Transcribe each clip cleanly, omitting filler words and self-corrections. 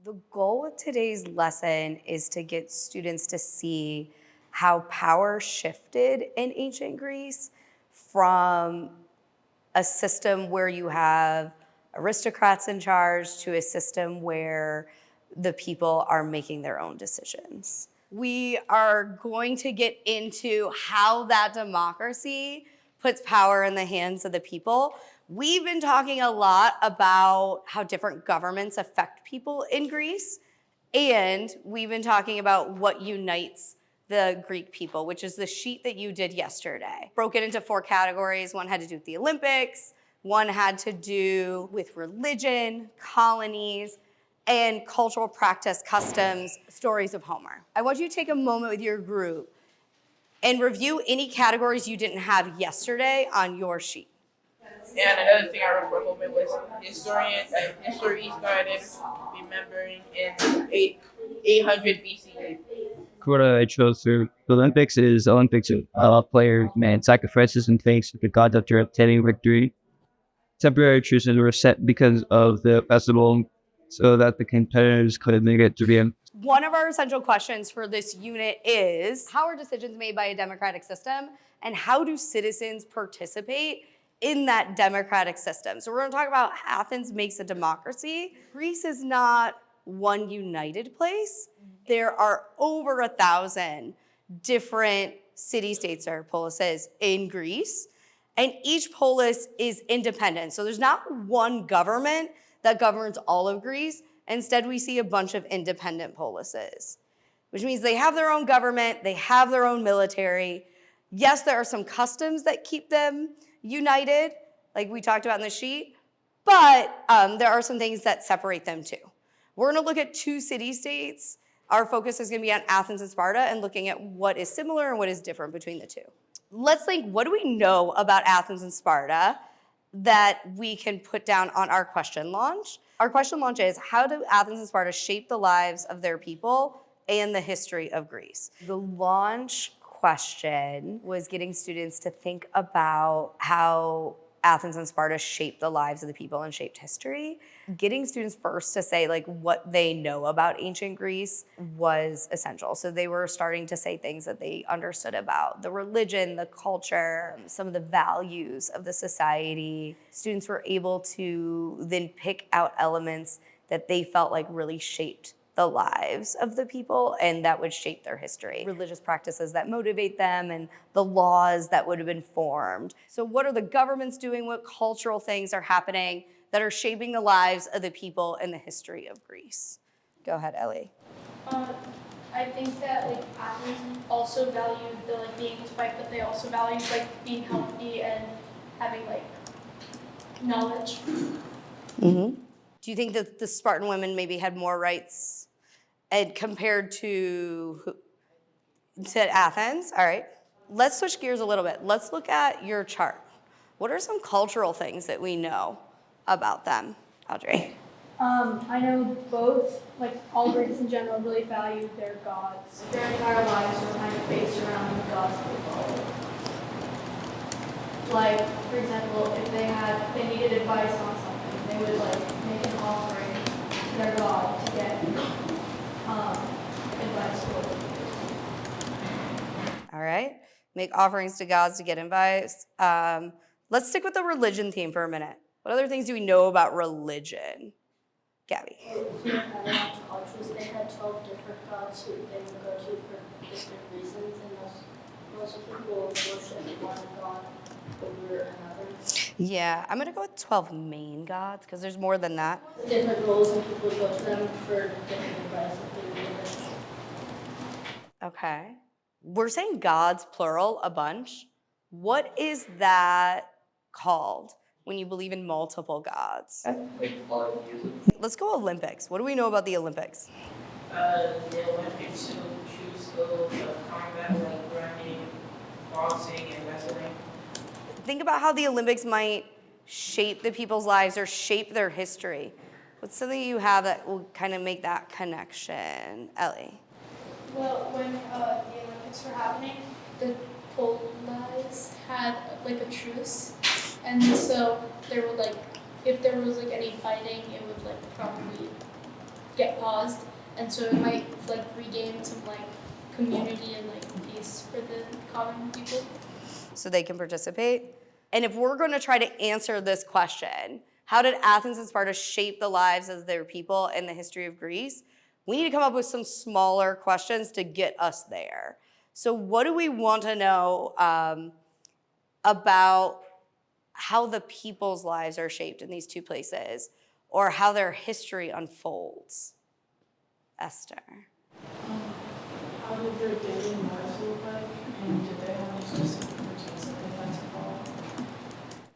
The goal with today's lesson is to get students to see how power shifted in ancient Greece from a system where you have aristocrats in charge to a system where the people are making their own decisions. We are going to get into how that democracy puts power in the hands of the people. We've been talking a lot about how different governments affect people in Greece, and we've been talking about what unites the Greek people, which is the sheet that you did yesterday. Broke it into 4 categories. One had to do with the Olympics, one had to do with religion, colonies, and cultural practice, customs, stories of Homer. I want you to take a moment with your group and review any categories you didn't have yesterday on your sheet. And another thing I wrote for Homer was historians and history started remembering in 800 BCE. What I chose for the Olympics is Olympics players made sacrifices and thanks to the gods after obtaining victory. Temporary truces were set because of the festival so that the competitors could make it to the end. One of our essential questions for this unit is, how are decisions made by a democratic system, and how do citizens participate in that democratic system? So we're going to talk about how Athens makes a democracy. Greece is not one united place. There are over 1,000 different city-states or polises in Greece, and each polis is independent. So there's not one government that governs all of Greece. Instead, we see a bunch of independent polises, which means they have their own government, they have their own military. Yes, there are some customs that keep them united, like we talked about in the sheet, but there are some things that separate them too. We're gonna look at 2 city-states. Our focus is gonna be on Athens and Sparta and looking at what is similar and what is different between the 2. Let's think, what do we know about Athens and Sparta that we can put down on our question launch? Our question launch is, how do Athens and Sparta shape the lives of their people and the history of Greece? The launch question was getting students to think about how Athens and Sparta shaped the lives of the people and shaped history. Getting students first to say like what they know about ancient Greece was essential. So they were starting to say things that they understood about the religion, the culture, some of the values of the society. Students were able to then pick out elements that they felt like really shaped the lives of the people and that would shape their history. Religious practices that motivate them and the laws that would have been formed. So what are the governments doing? What cultural things are happening that are shaping the lives of the people and the history of Greece? Go ahead, Ellie. I think that like Athens also valued the like being able to fight, but they also valued like being healthy and having like knowledge. Mm-hmm. Do you think that the Spartan women maybe had more rights and compared to Athens? All right. Let's switch gears a little bit. Let's look at your chart. What are some cultural things that we know about them, Audrey? I know both, like all Greeks in general, really valued their gods. Their entire lives were kind of based around the gods they followed. Like, for example, if they needed advice on something, they would like make an offering to their god to get advice for it. All right. Make offerings to gods to get advice. Let's stick with the religion theme for a minute. What other things do we know about religion? Gabby. Cultures, they had 12 different gods who they would go to for different reasons, and most people worship one god over another. Yeah, I'm gonna go with 12 main gods because there's more than that. Different roles, and people would go to them for different advice that they would give. Okay. We're saying gods, plural, a bunch. What is that called when you believe in multiple gods? Let's go Olympics. What do we know about the Olympics? The Olympics who choose skills of combat like running, boxing, and wrestling. Think about how the Olympics might shape the people's lives or shape their history. What's something you have that will kind of make that connection? Ellie. Well, when the Olympics were happening, the polis had like a truce, and so there would like, if there was like any fighting, it would like probably get paused, and so it might like regain some like community and like peace for the common people. So they can participate. And if we're going to try to answer this question, how did Athens and Sparta shape the lives of their people in the history of Greece? We need to come up with some smaller questions to get us there. So what do we want to know about how the people's lives are shaped in these two places, or how their history unfolds? Esther. How did their daily lives look like, and did they have any specific routines that they had to follow?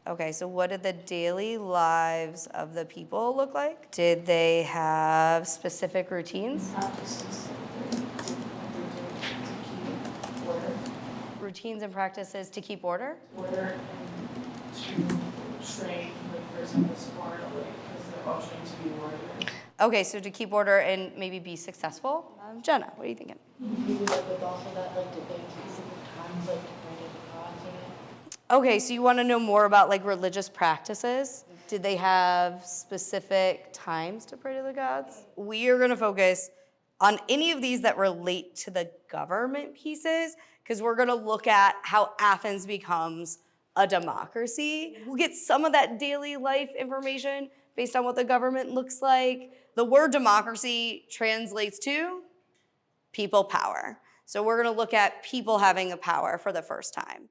Okay, so what did the daily lives of the people look like? Did they have specific routines? Practices that they did every day to keep order, Routines and practices to keep order? and to train, like for example, Sparta, like because they're all trained to be warriors. Okay, so to keep order and maybe be successful? Jenna, what are you thinking? Maybe like with also that, like, did they have specific times like to pray to the gods in it? Okay, so you want to know more about like religious practices? Did they have specific times to pray to the gods? We are going to focus on any of these that relate to the government pieces, because we're going to look at how Athens becomes a democracy. We'll get some of that daily life information based on what the government looks like. The word democracy translates to people power. So we're going to look at people having a power for the first time.